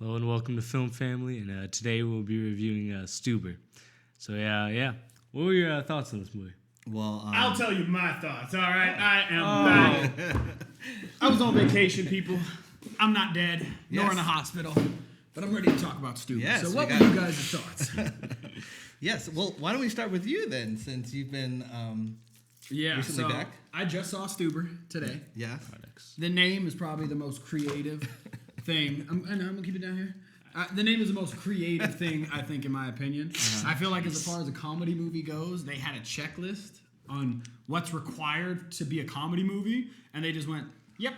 Hello and welcome to Film Family, and today we'll be reviewing Stuber. So yeah. What were your thoughts on this movie? Well, I'll tell you my thoughts. All right, I am back. I was on vacation, people. I'm not dead, nor in a hospital, but I'm ready to talk about Stuber. Yes, so, what were you guys' thoughts? Yes. Well, why don't we start with you then, since you've been recently back? I just saw Stuber today. Yeah. The name is probably the most creative thing. I'm gonna keep it down here. The name is the most creative thing, I think, in my opinion. I feel like as far as a comedy movie goes, they had a checklist on what's required to be a comedy movie, and they just went, yep,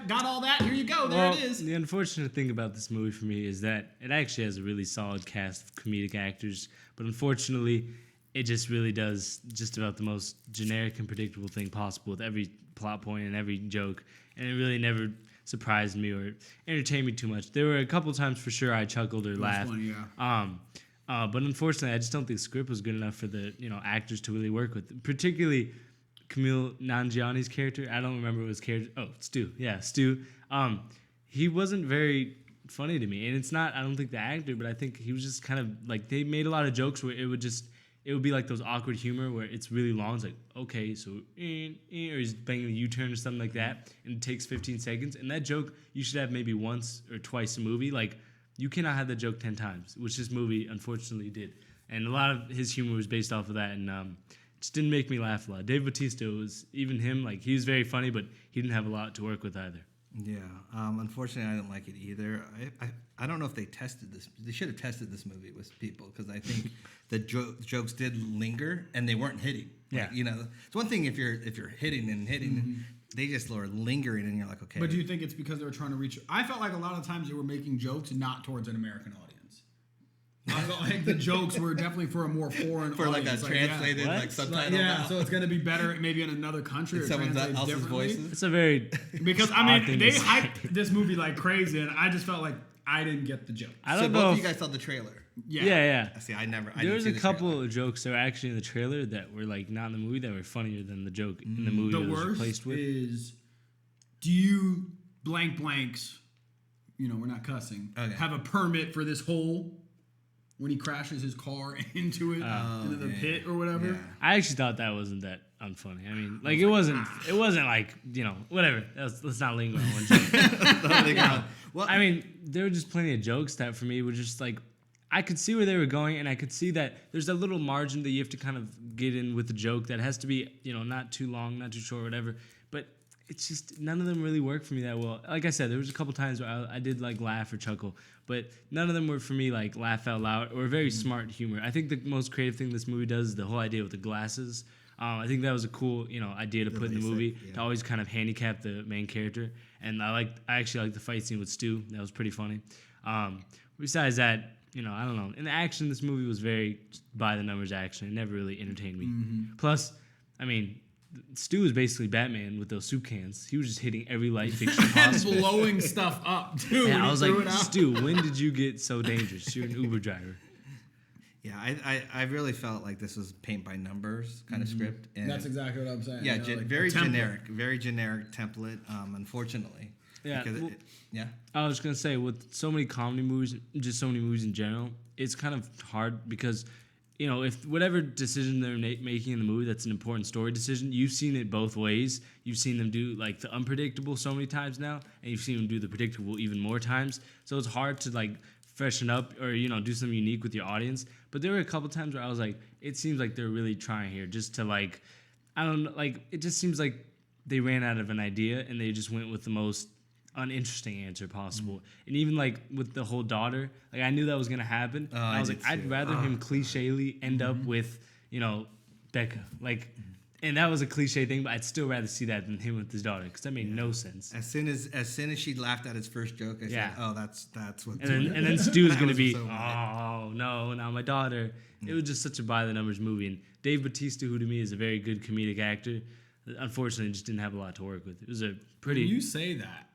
got all that, here you go, there it is. The unfortunate thing about this movie for me is that it actually has a really solid cast of comedic actors, but unfortunately, it just really does just about the most generic and predictable thing possible with every plot point and every joke, and it really never surprised me or entertained me too much. There were a couple times for sure I chuckled or laughed. Funny, yeah. But unfortunately, I just don't think the script was good enough for the actors to really work with. Particularly Camille Nanjiani's character. I don't remember what his character. Oh, Stu. Yeah, Stu. He wasn't very funny to me, and it's not. I don't think the actor, but I think he was just kind of like they made a lot of jokes where it would be like those awkward humor where it's really long. It's like, okay, so, or he's banging a U-turn or something like that, and it takes 15 seconds. And that joke, you should have maybe once or twice a movie. Like, you cannot have that joke 10 times, which this movie unfortunately did. And a lot of his humor was based off of that, and just didn't make me laugh a lot. Dave Bautista was, even him, like, he was very funny, but he didn't have a lot to work with either. Yeah. Unfortunately, I didn't like it either. I don't know if they tested this. They should have tested this movie with people because I think the jokes did linger and they weren't hitting. Yeah. Like, it's one thing if you're hitting and hitting. Mm-hmm. They just were lingering and you're like, okay. But do you think it's because they were trying to reach? I felt like a lot of times they were making jokes not towards an American audience. I felt like the jokes were definitely for a more foreign for audience. like a translated like subtitle. Yeah, so it's going to be better maybe in another country or someone translated else's differently. voices. It's a very because I mean they hyped this movie like crazy, and I just felt like I didn't get the joke. I don't so know. Both of you guys saw the trailer. Yeah. See, I there was a couple of jokes that were actually in the trailer that were like not in the movie that were funnier than the joke in the movie. The it was worst replaced with. is, do you blanks? We're not cussing. Okay. Have a permit for this hole when he crashes his car into the pit or whatever. Yeah. I actually thought that wasn't that unfunny. I mean, like it wasn't like whatever. Let's not linger on one joke. Well, I mean, there were just plenty of jokes that for me were just like, I could see where they were going, and I could see that there's a little margin that you have to kind of get in with the joke that has to be, not too long, not too short, whatever. But it's just none of them really worked for me that well. Like I said, there was a couple times where I did like laugh or chuckle, but none of them were for me like laugh out loud or very smart humor. I think the most creative thing this movie does is the whole idea with the glasses. I think that was a cool, idea to put in the movie to always kind of handicap the main character. And I actually liked the fight scene with Stu. That was pretty funny. Besides that, I don't know. In the action, this movie was very by the numbers action. It never really entertained me. Mm-hmm. Plus, I mean, Stu was basically Batman with those soup cans. He was just hitting every light fixture possible. Blowing stuff up, too. Yeah, I was like, Stu, when did you get so dangerous? You're an Uber driver. Yeah, I really felt like this was paint by numbers kind of script. And that's exactly what I'm saying. Yeah, very generic template. Unfortunately. Yeah. Yeah. I was gonna say with so many comedy movies, just so many movies in general, it's kind of hard because, if whatever decision they're making in the movie that's an important story decision, you've seen it both ways. You've seen them do like the unpredictable so many times now, and you've seen them do the predictable even more times. So it's hard to like freshen up or do something unique with your audience. But there were a couple times where I was like, it seems like they're really trying here just to like, I don't know, like it just seems like they ran out of an idea and they just went with the most uninteresting answer possible. And even like with the whole daughter, like I knew that was gonna happen. I was like, I'd rather him cliché-ly end up with, Becca. Like, and that was a cliche thing, but I'd still rather see that than him with his daughter because that made no sense. As soon as she laughed at his first joke, I said, "Oh, that's what." And then Stu's gonna be, oh no, now my daughter. It was just such a by the numbers movie. And Dave Bautista, who to me is a very good comedic actor, unfortunately just didn't have a lot to work with. It was a pretty. When you say that,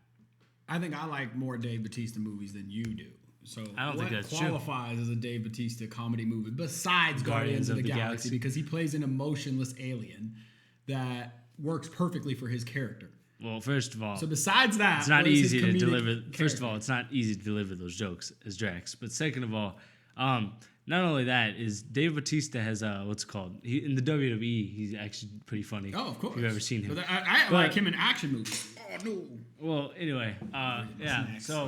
I think I like more Dave Bautista movies than you do. So I don't think that's qualifies as a Dave Bautista comedy movie besides Guardians of the Galaxy because he plays an emotionless alien that works perfectly for his character. Well, first of all, So besides that, it's not what is his easy to comedic deliver. character? First of all, it's not easy to deliver those jokes as Drax. But second of all, not only that is Dave Bautista has what's it called? In the WWE, he's actually pretty funny. Oh, of course. If you've ever seen him. But I like him in action movies. Oh no. Well, anyway, yeah. Snacks. So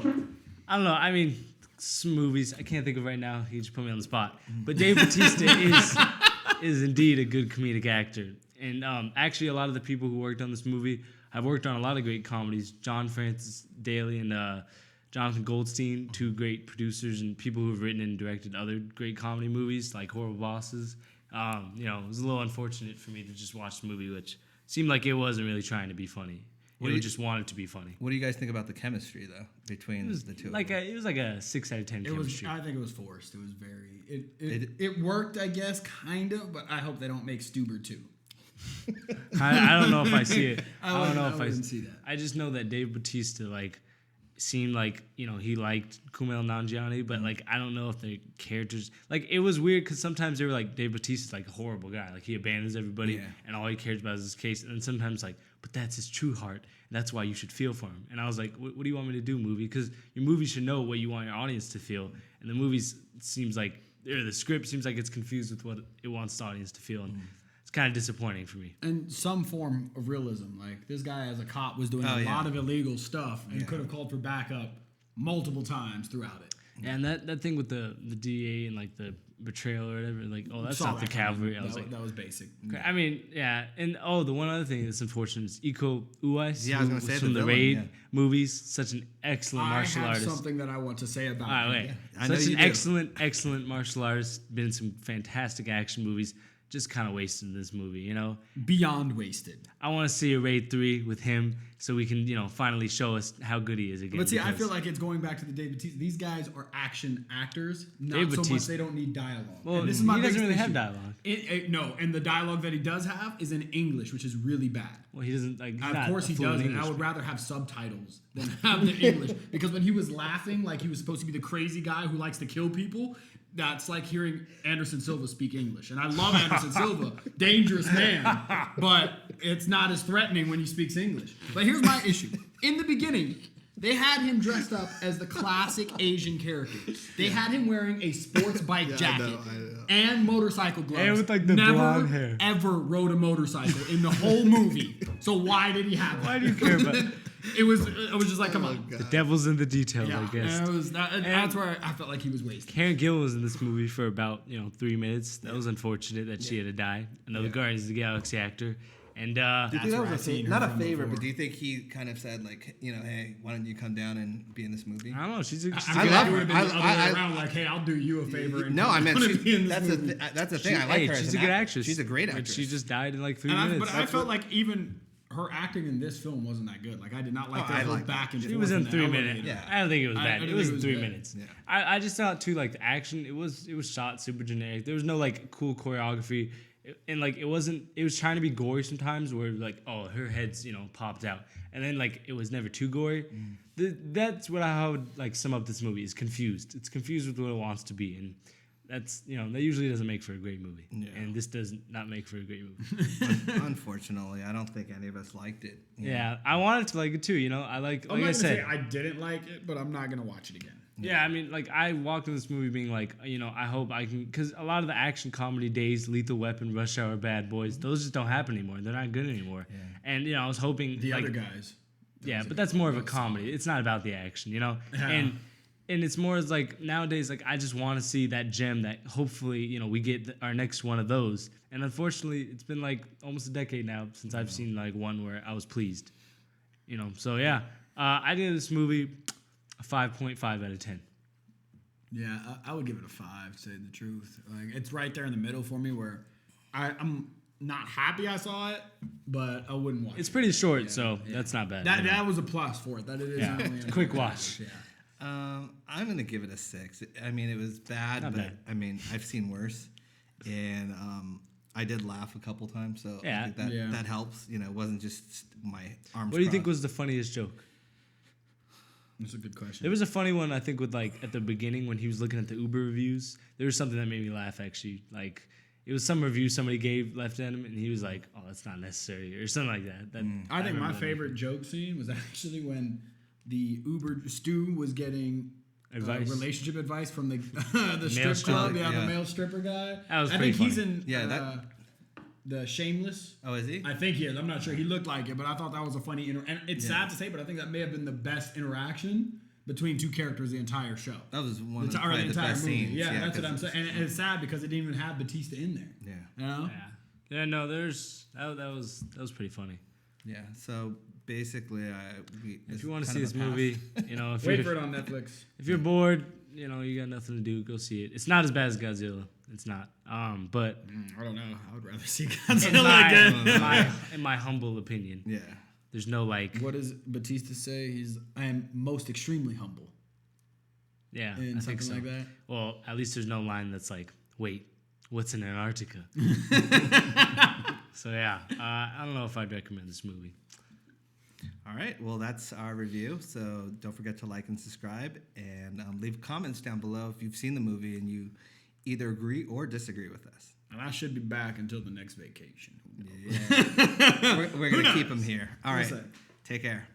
I don't know. I mean, some movies I can't think of right now. He just put me on the spot. But Dave Bautista is indeed a good comedic actor. And actually, a lot of the people who worked on this movie have worked on a lot of great comedies. John Francis Daly and Jonathan Goldstein, two great producers and people who have written and directed other great comedy movies like Horrible Bosses. It was a little unfortunate for me to just watch the movie, which seemed like it wasn't really trying to be funny. It just wanted to be funny. What do you guys think about the chemistry though between the two? It was like a 6 out of 10 chemistry. I think it was forced. It was very. It worked, I guess, kind of. But I hope they don't make Stuber 2. I don't know if I see it. I don't know if I wouldn't see that. I just know that Dave Bautista seemed like he liked Kumail Nanjiani, but I don't know if the characters it was weird because sometimes they were like Dave Bautista's like a horrible guy, he abandons everybody and all he cares about is his case, and then sometimes but that's his true heart and that's why you should feel for him. And I was like, what do you want me to do, movie? Because your movie should know what you want your audience to feel, and the the script seems like it's confused with what it wants the audience to feel, and it's kind of disappointing for me. And some form of realism. Like, this guy as a cop was doing a lot of illegal stuff and could have called for backup multiple times throughout it. Yeah, and that thing with the DA and the betrayal or whatever, that's not the cavalry. I was that was basic. I mean, yeah, and the one other thing that's unfortunate is Iko Uwais. Yeah, I was going to say from the Raid movies. Such an excellent martial artist. I have something that I want to say about him. Wait. Yeah. Such an excellent martial artist. Been in some fantastic action movies. Just kind of wasted in this movie, Beyond wasted. I want to see a Raid 3 with him so we can, finally show us how good he is again. But see, I feel like it's going back to the Dave Bautista. These guys are action actors, not Dave so Bautista. much they don't need dialogue. Well, and this is he my doesn't really issue. have dialogue. No, and the dialogue that he does have is in English, which is really bad. Well, he doesn't Of course he does, and I would rather have subtitles than have the English. Because when he was laughing like he was supposed to be the crazy guy who likes to kill people, that's like hearing Anderson Silva speak English. And I love Anderson Silva, dangerous man, but it's not as threatening when he speaks English. But here's my issue. In the beginning, they had him dressed up as the classic Asian character. They had him wearing a sports bike jacket I know. and motorcycle gloves. And with the blonde hair. Ever rode a motorcycle in the whole movie. So why did he have that? Why do you care about I was just like, come on. the devil's in the details, I guess. And that's where I felt like he was wasted. Karen Gill was in this movie for about 3 minutes. That was unfortunate that she had to die. Another Guardians of the Galaxy actor, and Do you That's think that where was I've seen her not a from favor, before. but do you think he kind of said hey, why don't you come down and be in this movie? I don't know. She's a I good feel like love it her. would have been the other I- way around, like, hey, I'll do you a favor. And No, I meant wanna be in this that's movie. the thing. I like her. She's as a an good actor. actress. She's a great But actress. she just died in 3 And minutes. but I felt like even her acting in this film wasn't that good. Like, I did not like Oh, that I whole liked back and She forth was in the 3 elevator. minutes. Yeah. I don't think it was I bad. didn't It was think it was 3 bad. minutes. Yeah. I just thought too the action. It was shot super generic. There was no cool choreography, and it wasn't. It was trying to be gory sometimes, where her head's popped out, and then it was never too gory. That's what I would sum up this movie. Is confused. It's confused with what it wants to be, and that's that usually doesn't make for a great movie. Yeah. And this does not make for a great movie. Unfortunately, I don't think any of us liked it. Yeah, I wanted to like it too. I like I'm not I gonna said. say I didn't like it, but I'm not gonna watch it again. Yeah, I mean, I walked in this movie being I hope I can, because a lot of the action comedy days, Lethal Weapon, Rush Hour, Bad Boys, those just don't happen anymore. They're not good anymore. Yeah. And I was hoping The other guys. Yeah, but that's more of a comedy. It's not about the action, And it's more as nowadays, I just want to see that gem that hopefully we get our next one of those. And unfortunately, it's been almost a decade now since I've seen one where I was pleased. So yeah, I give this movie a 5.5 out of 10. Yeah, I would give it a 5, to say the truth. It's right there in the middle for me, where I'm not happy I saw it, but I wouldn't watch it. It's pretty short, so that's not bad. That was a plus for it. That it is only a Quick watch. Yeah. I'm gonna give it a 6. I mean, it was bad, Not but bad. I mean, I've seen worse, and I did laugh a couple times, so Yeah. I think that helps. It wasn't just my arms. What do you think crossed. was the funniest joke? That's a good question. There was a funny one, I think, with at the beginning when he was looking at the Uber reviews. There was something that made me laugh, actually. It it was some review somebody left at him, and he was like, "Oh, that's not necessary," or something like that. I think my favorite joke scene was actually when the Stu was getting relationship advice from the strip club, the male stripper guy. That was I pretty think he's funny. in the Shameless. Oh, is he? I think he is. I'm not sure. He looked like it, but I thought that was a funny and it's sad to say, but I think that may have been the best interaction between two characters the entire show. That was one of the best movie. scenes. Yeah, that's what I'm saying. And it's sad because it didn't even have Batista in there. Yeah. You know? Yeah. No, that was pretty funny. Yeah. So basically, if you want to see this movie, if wait for it on Netflix. If you're bored, you got nothing to do, go see it. It's not as bad as Godzilla. It's not. But I don't know. I would rather see Godzilla again. In my humble opinion. Yeah. There's no like. What does Batista say? I am most extremely humble. Yeah, I think so. Like that. Well, at least there's no line that's like, wait, what's in Antarctica? So yeah, I don't know if I'd recommend this movie. All right, well, that's our review. So don't forget to like and subscribe, and leave comments down below if you've seen the movie and you either agree or disagree with us. And I should be back until the next vacation. Yeah. We're going to keep them here. All right, take care.